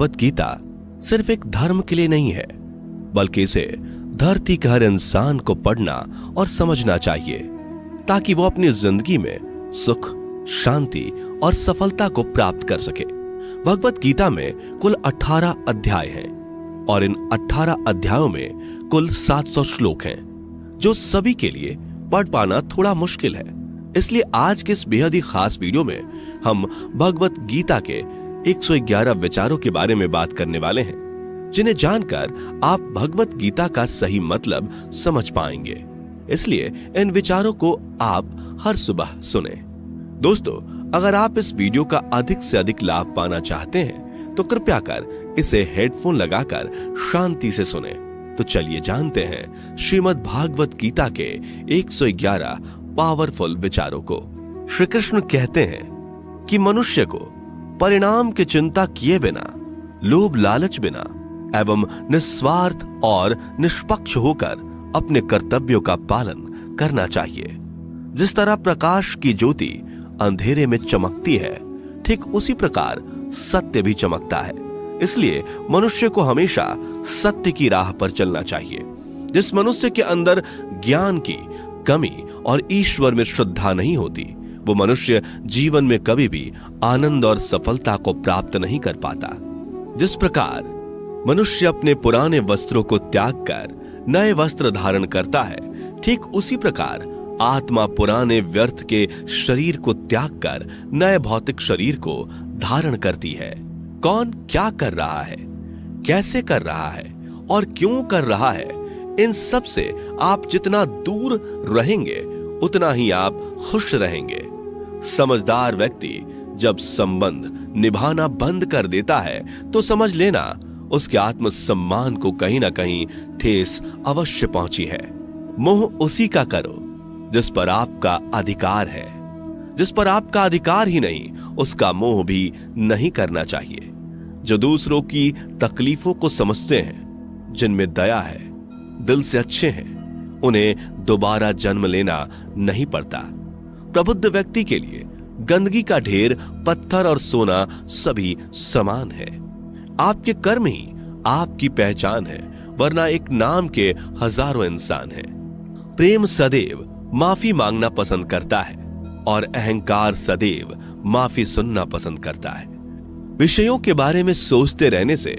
भगवत गीता सिर्फ एक धर्म के लिए नहीं है, बल्कि इसे धरती के हर इंसान को पढ़ना और समझना चाहिए, ताकि वो अपनी जिंदगी में सुख, शांति और सफलता को प्राप्त कर सके। भगवत गीता में कुल 18 अध्याय हैं और इन 18 अध्यायों में कुल 700 श्लोक हैं, जो सभी के लिए पढ़ पाना थोड़ा मुश्किल है। इसलिए आज के इस बेहद ही खास वीडियो में हम भगवत गीता के 111 विचारों के बारे में बात करने वाले हैं, जिन्हें जानकर आप भगवत गीता का सही मतलब समझ पाएंगे। इसलिए इन विचारों को आप हर सुबह सुने। दोस्तों, अगर आप इस वीडियो का अधिक से अधिक लाभ पाना चाहते हैं तो कृपया कर इसे हेडफोन लगाकर शांति से सुने। तो चलिए जानते हैं श्रीमद् भागवत गीता के 111 पावरफुल विचारों को। श्री कृष्ण कहते हैं कि मनुष्य को परिणाम की चिंता किए बिना, लोभ लालच बिना एवं निस्वार्थ और निष्पक्ष होकर अपने कर्तव्यों का पालन करना चाहिए। जिस तरह प्रकाश की ज्योति अंधेरे में चमकती है, ठीक उसी प्रकार सत्य भी चमकता है। इसलिए मनुष्य को हमेशा सत्य की राह पर चलना चाहिए। जिस मनुष्य के अंदर ज्ञान की कमी और ईश्वर में श्रद्धा नहीं होती, वो मनुष्य जीवन में कभी भी आनंद और सफलता को प्राप्त नहीं कर पाता। जिस प्रकार मनुष्य अपने पुराने वस्त्रों को त्याग कर नए वस्त्र धारण करता है, ठीक उसी प्रकार आत्मा पुराने व्यर्थ के शरीर को त्याग कर नए भौतिक शरीर को धारण करती है। कौन क्या कर रहा है, कैसे कर रहा है और क्यों कर रहा है, इन सब से आप जितना दूर रहेंगे उतना ही आप खुश रहेंगे। समझदार व्यक्ति जब संबंध निभाना बंद कर देता है तो समझ लेना उसके आत्मसम्मान को कहीं ना कहीं ठेस अवश्य पहुंची है। मोह उसी का करो जिस पर आपका अधिकार है। जिस पर आपका अधिकार ही नहीं, उसका मोह भी नहीं करना चाहिए। जो दूसरों की तकलीफों को समझते हैं, जिनमें दया है, दिल से अच्छे हैं, उन्हें दोबारा जन्म लेना नहीं पड़ता। प्रबुद्ध व्यक्ति के लिए गंदगी का ढेर, पत्थर और सोना सभी समान है। आपके कर्म ही आपकी पहचान है, वरना एक नाम के हजारों इंसान हैं। प्रेम सदैव माफी मांगना पसंद करता है और अहंकार सदैव माफी सुनना पसंद करता है। विषयों के बारे में सोचते रहने से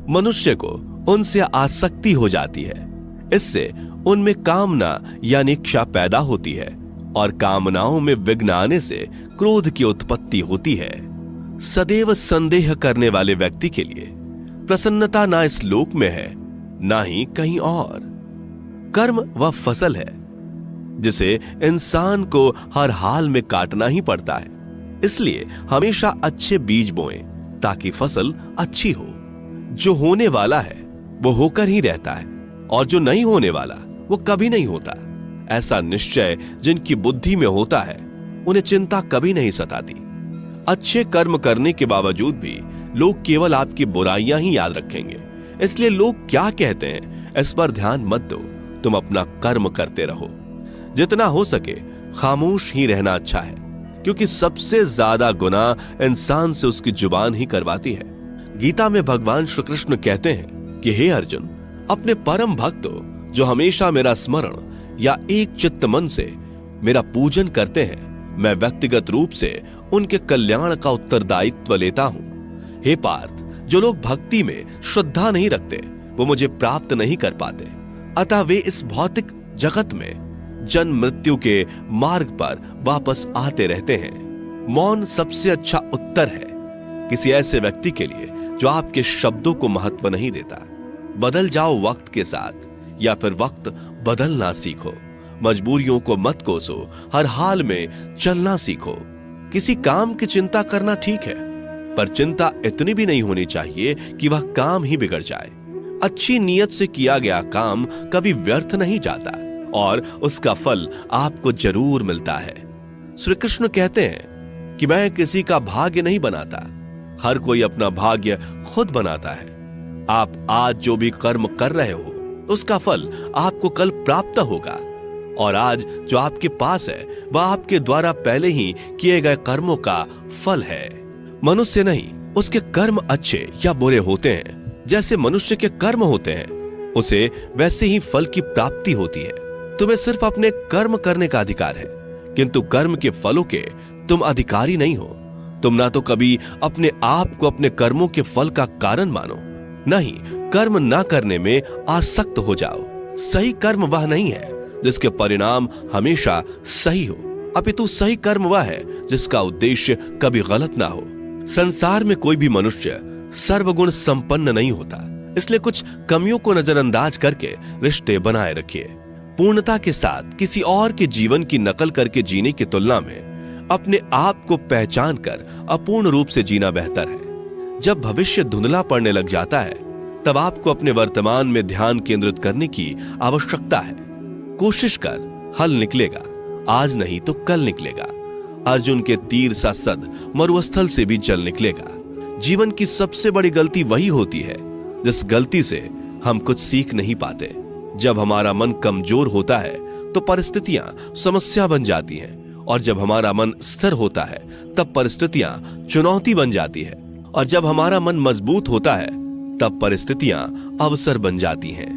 मनुष्य को उनसे आसक्ति हो जाती है। इससे उनमें कामना यानी इच्छा पैदा होती है और कामनाओं में विघ्न आने से क्रोध की उत्पत्ति होती है। सदैव संदेह करने वाले व्यक्ति के लिए प्रसन्नता ना इस लोक में है, ना ही कहीं और। कर्म वह फसल है जिसे इंसान को हर हाल में काटना ही पड़ता है। इसलिए हमेशा अच्छे बीज बोएं ताकि फसल अच्छी हो। जो होने वाला है वो होकर ही रहता है और जो नहीं होने वाला वो कभी नहीं होता। ऐसा निश्चय जिनकी बुद्धि में होता है, उन्हें चिंता कभी नहीं सताती। अच्छे कर्म करने के बावजूद भी लोग केवल आपकी बुराइयां ही याद रखेंगे। इसलिए लोग क्या कहते हैं इस पर ध्यान मत दो, तुम अपना कर्म करते रहो। जितना हो सके खामोश ही रहना अच्छा है, क्योंकि सबसे ज्यादा गुनाह इंसान से उसकी जुबान ही करवाती है। गीता में भगवान श्री कृष्ण कहते हैं कि हे अर्जुन, अपने परम भक्तों जो हमेशा मेरा स्मरण या एक चित्त मन से मेरा पूजन करते हैं, मैं व्यक्तिगत रूप से उनके कल्याण का उत्तरदायित्व लेता हूं। हे पार्थ, जो लोग भक्ति में श्रद्धा नहीं रखते वो मुझे प्राप्त नहीं कर पाते। अतः वे इस भौतिक जगत में जन्म मृत्यु के मार्ग पर वापस आते रहते हैं। मौन सबसे अच्छा उत्तर है किसी ऐसे व्यक्ति के लिए जो आपके शब्दों को महत्व नहीं देता। बदल जाओ वक्त के साथ, या फिर वक्त बदलना सीखो। मजबूरियों को मत कोसो, हर हाल में चलना सीखो। किसी काम की चिंता करना ठीक है, पर चिंता इतनी भी नहीं होनी चाहिए कि वह काम ही बिगड़ जाए। अच्छी नीयत से किया गया काम कभी व्यर्थ नहीं जाता और उसका फल आपको जरूर मिलता है। श्री कृष्ण कहते हैं कि मैं किसी का भाग्य नहीं बनाता, हर कोई अपना भाग्य खुद बनाता है। आप आज जो भी कर्म कर रहे हो उसका फल आपको कल प्राप्त होगा, और आज जो आपके पास है वह आपके द्वारा पहले ही किए गए कर्मों का फल है। मनुष्य नहीं उसके कर्म अच्छे या बुरे होते हैं, जैसे मनुष्य के कर्म होते हैं, उसे वैसे ही फल की प्राप्ति होती है। तुम्हें सिर्फ अपने कर्म करने का अधिकार है, किंतु कर्म के फलों के तुम अधिकारी नहीं हो। तुम ना तो कभी अपने आप को अपने कर्मों के फल का कारण मानो, नहीं कर्म ना करने में आसक्त हो जाओ। सही कर्म वह नहीं है जिसके परिणाम हमेशा सही हो, अपितु सही कर्म वह है जिसका उद्देश्य कभी गलत ना हो। संसार में कोई भी मनुष्य सर्वगुण संपन्न नहीं होता, इसलिए कुछ कमियों को नजरअंदाज करके रिश्ते बनाए रखिए। पूर्णता के साथ किसी और के जीवन की नकल करके जीने की तुलना में अपने आप को पहचान कर अपूर्ण रूप से जीना बेहतर है। जब भविष्य धुंधला पड़ने लग जाता है, तब आपको अपने वर्तमान में ध्यान केंद्रित करने की आवश्यकता है। कोशिश कर, हल निकलेगा, आज नहीं तो कल निकलेगा। अर्जुन के तीर सा सद मरुस्थल से भी जल निकलेगा। जीवन की सबसे बड़ी गलती वही होती है जिस गलती से हम कुछ सीख नहीं पाते। जब हमारा मन कमजोर होता है तो परिस्थितियां समस्या बन जाती हैं, और जब हमारा मन स्थिर होता है तब परिस्थितियां चुनौती बन जाती है, और जब हमारा मन मजबूत होता है तब परिस्थितियां अवसर बन जाती हैं।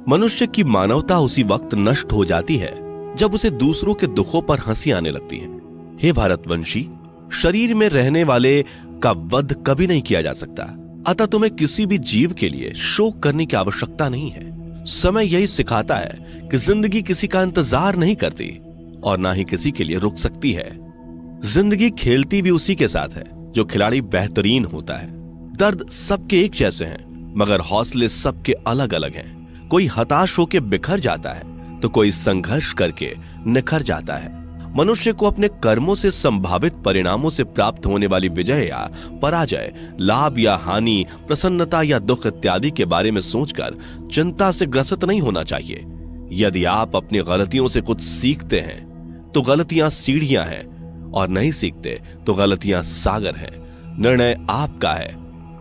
मनुष्य की मानवता उसी वक्त नष्ट हो जाती है जब उसे दूसरों के दुखों पर हंसी आने लगती है। हे भारतवंशी, शरीर में रहने वाले का वध कभी नहीं किया जा सकता, अतः तुम्हें किसी भी जीव के लिए शोक करने की आवश्यकता नहीं है। समय यही सिखाता है कि जिंदगी किसी का इंतजार नहीं करती और ना ही किसी के लिए रुक सकती है। जिंदगी खेलती भी उसी के साथ है जो खिलाड़ी बेहतरीन होता है। दर्द सबके एक जैसे हैं, मगर हौसले सबके अलग अलग हैं। कोई हताश होकर बिखर जाता है तो कोई संघर्ष करके निखर जाता है। मनुष्य को अपने कर्मों से संभावित परिणामों से प्राप्त होने वाली विजय या पराजय, लाभ या हानि, प्रसन्नता या दुख इत्यादि के बारे में सोचकर चिंता से ग्रसित नहीं होना चाहिए। यदि आप अपनी गलतियों से कुछ सीखते हैं तो गलतियां सीढ़ियां हैं, और नहीं सीखते तो गलतियां सागर हैं। निर्णय आपका है,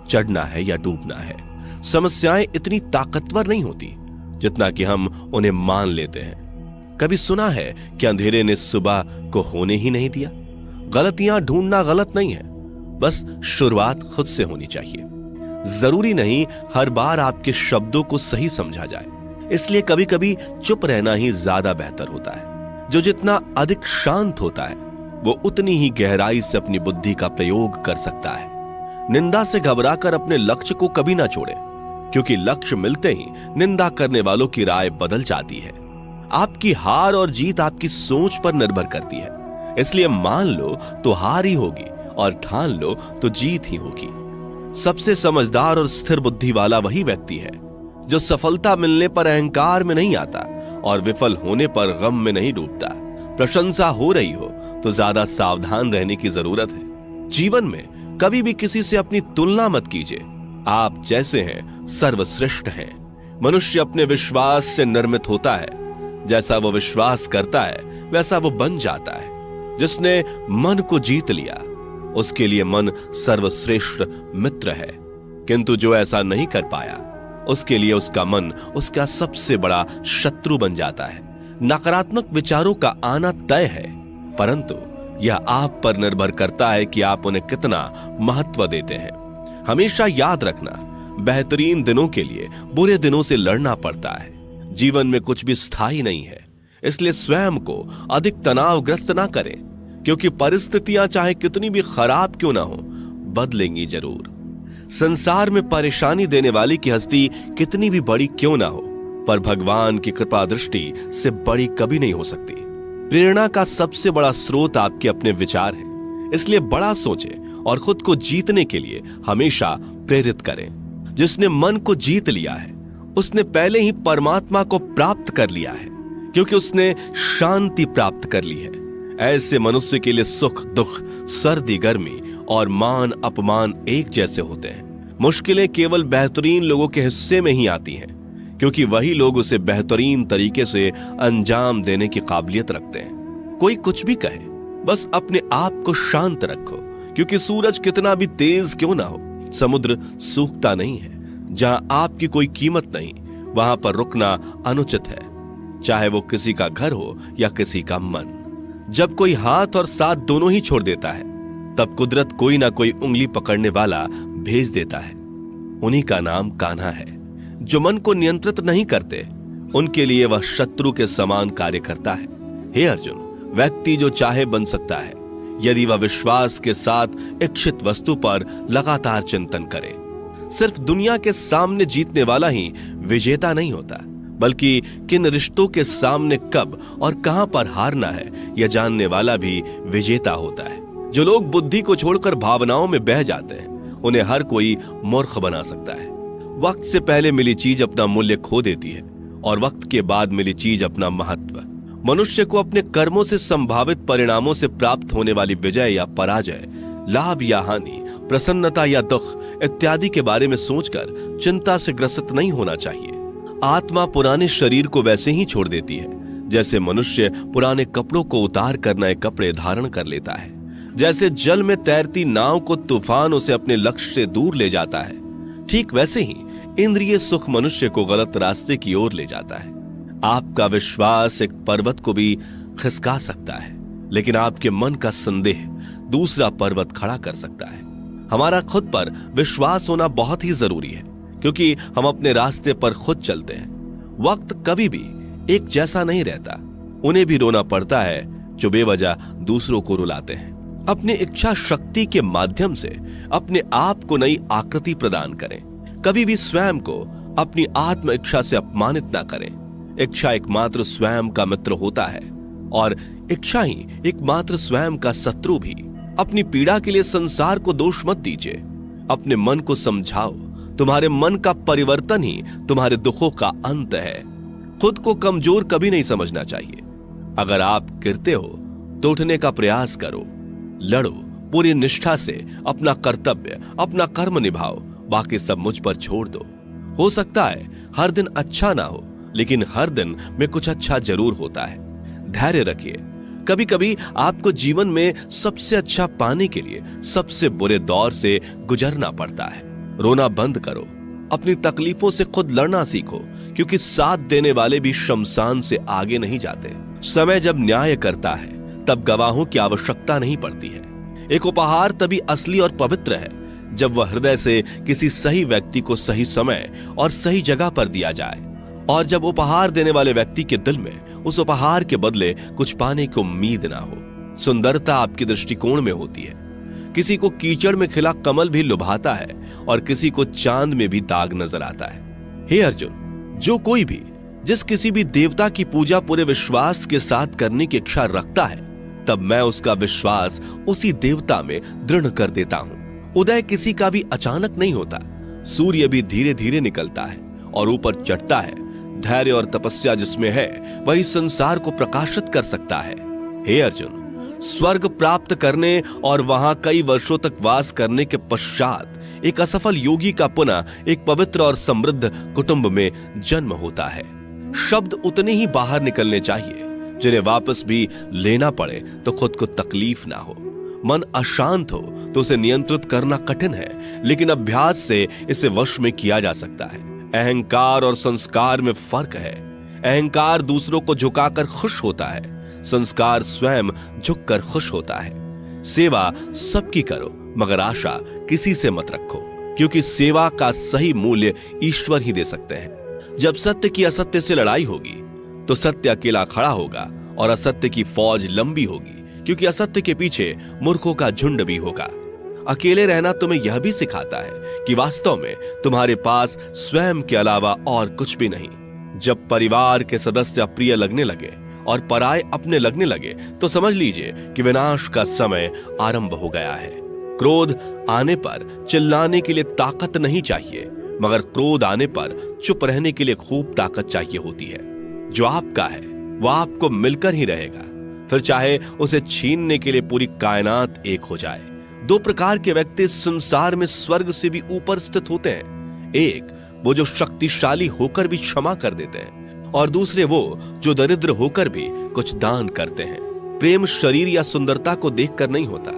चढ़ना है या डूबना है। समस्याएं इतनी ताकतवर नहीं होती जितना कि हम उन्हें मान लेते हैं। कभी सुना है कि अंधेरे ने सुबह को होने ही नहीं दिया? गलतियां ढूंढना गलत नहीं है, बस शुरुआत खुद से होनी चाहिए। जरूरी नहीं हर बार आपके शब्दों को सही समझा जाए, इसलिए कभी कभी चुप रहना ही ज्यादा बेहतर होता है। जो जितना अधिक शांत होता है वो उतनी ही गहराई से अपनी बुद्धि का प्रयोग कर सकता है। निंदा से घबराकर अपने लक्ष्य को कभी ना छोड़े, क्योंकि लक्ष्य मिलते ही निंदा करने वालों की राय बदल जाती है। आपकी हार और जीत आपकी सोच पर निर्भर करती है, इसलिए मान लो तो हार ही होगी और ठान लो तो जीत ही होगी। सबसे समझदार और स्थिर बुद्धि वाला वही व्यक्ति है जो सफलता मिलने पर अहंकार में नहीं आता और विफल होने पर गम में नहीं डूबता। प्रशंसा हो रही हो तो ज्यादा सावधान रहने की जरूरत है। जीवन में कभी भी किसी से अपनी तुलना मत कीजिए। आप जैसे हैं सर्वश्रेष्ठ हैं। मनुष्य अपने विश्वास से निर्मित होता है। जैसा वो विश्वास करता है वैसा वो बन जाता है। जिसने मन को जीत लिया उसके लिए मन सर्वश्रेष्ठ मित्र है, किंतु जो ऐसा नहीं कर पाया उसके लिए उसका मन उसका सबसे बड़ा शत्रु बन जाता है। नकारात्मक विचारों का आना तय है, परंतु यह आप पर निर्भर करता है कि आप उन्हें कितना महत्व देते हैं। हमेशा याद रखना, बेहतरीन दिनों के लिए बुरे दिनों से लड़ना पड़ता है। जीवन में कुछ भी स्थायी नहीं है, इसलिए स्वयं को अधिक तनावग्रस्त ना करें, क्योंकि परिस्थितियां चाहे कितनी भी खराब क्यों ना हो, बदलेंगी जरूर। संसार में परेशानी देने वाली की हस्ती कितनी भी बड़ी क्यों ना हो, पर भगवान की कृपा दृष्टि से बड़ी कभी नहीं हो सकती। प्रेरणा का सबसे बड़ा स्रोत आपके अपने विचार हैं, इसलिए बड़ा सोचें और खुद को जीतने के लिए हमेशा प्रेरित करें। जिसने मन को जीत लिया है उसने पहले ही परमात्मा को प्राप्त कर लिया है, क्योंकि उसने शांति प्राप्त कर ली है। ऐसे मनुष्य के लिए सुख दुख, सर्दी गर्मी और मान अपमान एक जैसे होते हैं। मुश्किलें केवल बेहतरीन लोगों के हिस्से में ही आती हैं, क्योंकि वही लोग उसे बेहतरीन तरीके से अंजाम देने की काबिलियत रखते हैं। कोई कुछ भी कहे, बस अपने आप को शांत रखो, क्योंकि सूरज कितना भी तेज क्यों ना हो, समुद्र सूखता नहीं है। जहां आपकी कोई कीमत नहीं, वहां पर रुकना अनुचित है, चाहे वो किसी का घर हो या किसी का मन। जब कोई हाथ और साथ दोनों ही छोड़ देता है तब कुदरत कोई ना कोई उंगली पकड़ने वाला भेज देता है। उन्हीं का नाम कान्हा है। जो मन को नियंत्रित नहीं करते, उनके लिए वह शत्रु के समान कार्य करता है। हे अर्जुन, व्यक्ति जो चाहे बन सकता है यदि वह विश्वास के साथ इच्छित वस्तु पर लगातार चिंतन करे। सिर्फ दुनिया के सामने जीतने वाला ही विजेता नहीं होता, बल्कि किन रिश्तों के सामने कब और कहां पर हारना है यह जानने वाला भी विजेता होता है। जो लोग बुद्धि को छोड़कर भावनाओं में बह जाते हैं, उन्हें हर कोई मूर्ख बना सकता है। वक्त से पहले मिली चीज अपना मूल्य खो देती है और वक्त के बाद मिली चीज अपना महत्व। मनुष्य को अपने कर्मों से संभावित परिणामों से प्राप्त होने वाली विजय या पराजय, लाभ या हानि, प्रसन्नता या दुख इत्यादि के बारे में सोचकर चिंता से ग्रसित नहीं होना चाहिए। आत्मा पुराने शरीर को वैसे ही छोड़ देती है जैसे मनुष्य पुराने कपड़ों को उतार कर नए कपड़े धारण कर लेता है। जैसे जल में तैरती नाव को तूफान उसे अपने लक्ष्य से दूर ले जाता है, ठीक वैसे ही इंद्रिय सुख मनुष्य को गलत रास्ते की ओर ले जाता है। आपका विश्वास एक पर्वत को भी खिसका सकता है, लेकिन आपके मन का संदेह दूसरा पर्वत खड़ा कर सकता है। हमारा खुद पर विश्वास होना बहुत ही जरूरी है, क्योंकि हम अपने रास्ते पर खुद चलते हैं। वक्त कभी भी एक जैसा नहीं रहता। उन्हें भी रोना पड़ता है जो बेवजह दूसरों को रुलाते हैं। अपनी इच्छा शक्ति के माध्यम से अपने आप को नई आकृति प्रदान करें। कभी भी स्वयं को अपनी आत्म इच्छा से अपमानित ना करें। इच्छा एकमात्र स्वयं का मित्र होता है और इच्छा ही एकमात्र स्वयं का शत्रु भी। अपनी पीड़ा के लिए संसार को दोष मत दीजिए, अपने मन को समझाओ। तुम्हारे मन का परिवर्तन ही तुम्हारे दुखों का अंत है। खुद को कमजोर कभी नहीं समझना चाहिए। अगर आप गिरते हो तो उठने का प्रयास करो, लड़ो, पूरी निष्ठा से अपना कर्तव्य, अपना कर्म निभाओ, बाकी सब मुझ पर छोड़ दो। हो सकता है हर दिन अच्छा ना हो, लेकिन हर दिन में कुछ अच्छा जरूर होता है। धैर्य रखिए। कभी कभी आपको जीवन में सबसे अच्छा पाने के लिए सबसे बुरे दौर से गुजरना पड़ता है। रोना बंद करो, अपनी तकलीफों से खुद लड़ना सीखो, क्योंकि साथ देने वाले भी शमशान से आगे नहीं जाते। समय जब न्याय करता है तब गवाहों की आवश्यकता नहीं पड़ती है। एक उपहार तभी असली और पवित्र है जब वह हृदय से किसी सही व्यक्ति को सही समय और सही जगह पर दिया जाए, और जब उपहार देने वाले व्यक्ति के दिल में उस उपहार के बदले कुछ पाने की उम्मीद ना हो। सुंदरता आपके दृष्टिकोण में होती है। किसी को कीचड़ में खिला कमल भी लुभाता है और किसी को चांद में भी दाग नजर आता है। हे अर्जुन, जो कोई भी जिस किसी भी देवता की पूजा पूरे विश्वास के साथ करने की इच्छा रखता है, तब मैं उसका विश्वास उसी देवता में दृढ़ कर देता हूं। उदय किसी का भी अचानक नहीं होता। सूर्य भी धीरे धीरे निकलता है और ऊपर चढ़ता है। धैर्य और तपस्या जिसमें है वही संसार को प्रकाशित कर सकता है। हे अर्जुन, स्वर्ग प्राप्त करने और वहां कई वर्षों तक वास करने के पश्चात एक असफल योगी का पुनः एक पवित्र और समृद्ध कुटुंब में जन्म होता है। शब्द उतने ही बाहर निकलने चाहिए जिन्हें वापस भी लेना पड़े तो खुद को तकलीफ ना हो। मन अशांत हो तो उसे नियंत्रित करना कठिन है, लेकिन अभ्यास से इसे वश में किया जा सकता है। अहंकार और संस्कार में फर्क है। अहंकार दूसरों को झुकाकर खुश होता है, संस्कार स्वयं झुककर खुश होता है। सेवा सबकी करो, मगर आशा किसी से मत रखो, क्योंकि सेवा का सही मूल्य ईश्वर ही दे सकते हैं। जब सत्य की असत्य से लड़ाई होगी तो सत्य अकेला खड़ा होगा और असत्य की फौज लंबी होगी, क्योंकि असत्य के पीछे मूर्खों का झुंड भी होगा। अकेले रहना तुम्हें यह भी सिखाता है कि वास्तव में तुम्हारे पास स्वयं के अलावा और कुछ भी नहीं। जब परिवार के सदस्य अप्रिय लगने लगे और पराये अपने लगने लगे तो समझ लीजिए कि विनाश का समय आरंभ हो गया है। क्रोध आने पर चिल्लाने के लिए ताकत नहीं चाहिए, मगर क्रोध आने पर चुप रहने के लिए खूब ताकत चाहिए होती है। जो आपका है वह आपको मिलकर ही रहेगा, फिर चाहे उसे छीनने के लिए पूरी कायनात एक हो जाए। दो प्रकार के व्यक्ति संसार में स्वर्ग से भी ऊपर स्थित होते हैं। एक वो जो शक्तिशाली होकर भी क्षमा कर देते हैं, और दूसरे वो जो दरिद्र होकर भी कुछ दान करते हैं। प्रेम शरीर या सुंदरता को देखकर नहीं होता,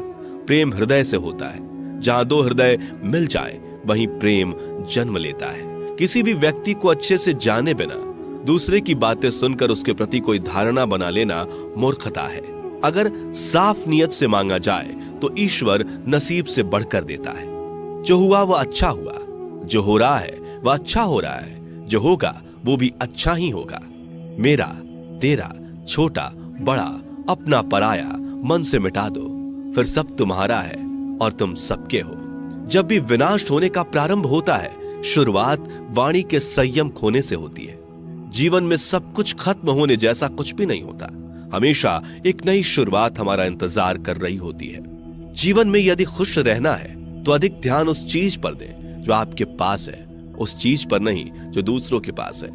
प्रेम हृदय से होता है। जहां दो हृदय मिल जाएं, वहीं प्रेम जन्म लेता है। किसी भी व्यक्ति को अच्छे से जाने बिना दूसरे की बातें सुनकर उसके प्रति कोई धारणा बना लेना मूर्खता है। अगर साफ नियत से मांगा जाए तो ईश्वर नसीब से बढ़कर देता है। जो हुआ वह अच्छा हुआ, जो हो रहा है वह अच्छा हो रहा है, जो होगा वो भी अच्छा ही होगा। मेरा, तेरा, छोटा, बड़ा, अपना, पराया मन से मिटा दो, फिर सब तुम्हारा है और तुम सबके हो। जब भी विनाश होने का प्रारंभ होता है, शुरुआत वाणी के संयम खोने से होती है। जीवन में सब कुछ खत्म होने जैसा कुछ भी नहीं होता। हमेशा एक नई शुरुआत हमारा इंतजार कर रही होती है। जीवन में यदि खुश रहना है तो अधिक ध्यान उस चीज पर दें जो आपके पास है, उस चीज पर नहीं जो दूसरों के पास है।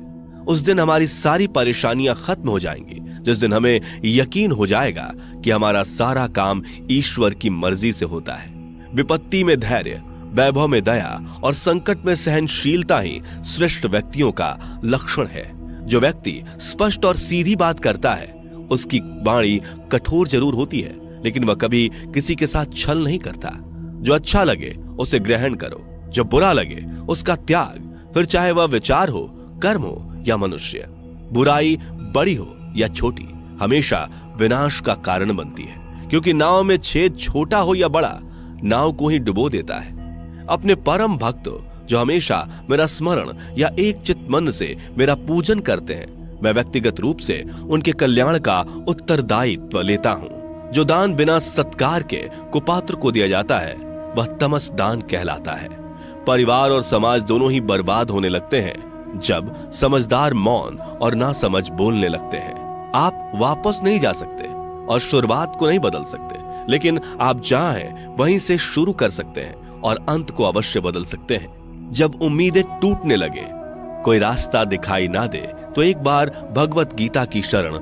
उस दिन हमारी सारी परेशानियां खत्म हो जाएंगी, जिस दिन हमें यकीन हो जाएगा कि हमारा सारा काम ईश्वर की मर्जी से होता है। विपत्ति में धैर्य, वैभव में दया और संकट में सहनशीलता ही श्रेष्ठ व्यक्तियों का लक्षण है। जो व्यक्ति स्पष्ट और सीधी बात करता है, उसकी वाणी कठोर जरूर होती है, लेकिन वह कभी किसी के साथ छल नहीं करता। जो अच्छा लगे उसे ग्रहण करो, जो बुरा लगे उसका त्याग, फिर चाहे वह विचार हो, कर्म हो या मनुष्य। बुराई बड़ी हो या छोटी हमेशा विनाश का कारण बनती है, क्योंकि नाव में छेद छोटा हो या बड़ा, नाव को ही डुबो देता है। अपने परम भक्त जो हमेशा मेरा स्मरण या एक चित मन से मेरा पूजन करते हैं, मैं व्यक्तिगत रूप से उनके कल्याण का उत्तरदायित्व लेता हूं। जो दान बिना सत्कार के कुपात्र को दिया जाता है, वह तमस दान कहलाता है। परिवार और समाज दोनों ही बर्बाद होने लगते हैं जब समझदार मौन और नासमझ बोलने लगते हैं। आप वापस नहीं जा सकते और शुरुआत को नहीं बदल सकते, लेकिन आप जहां हैं वहीं से शुरू कर सकते हैं और अंत को अवश्य बदल सकते हैं। जब उम्मीदें टूटने लगे, कोई रास्ता दिखाई ना दे, तो एक बार भगवत गीता की शरण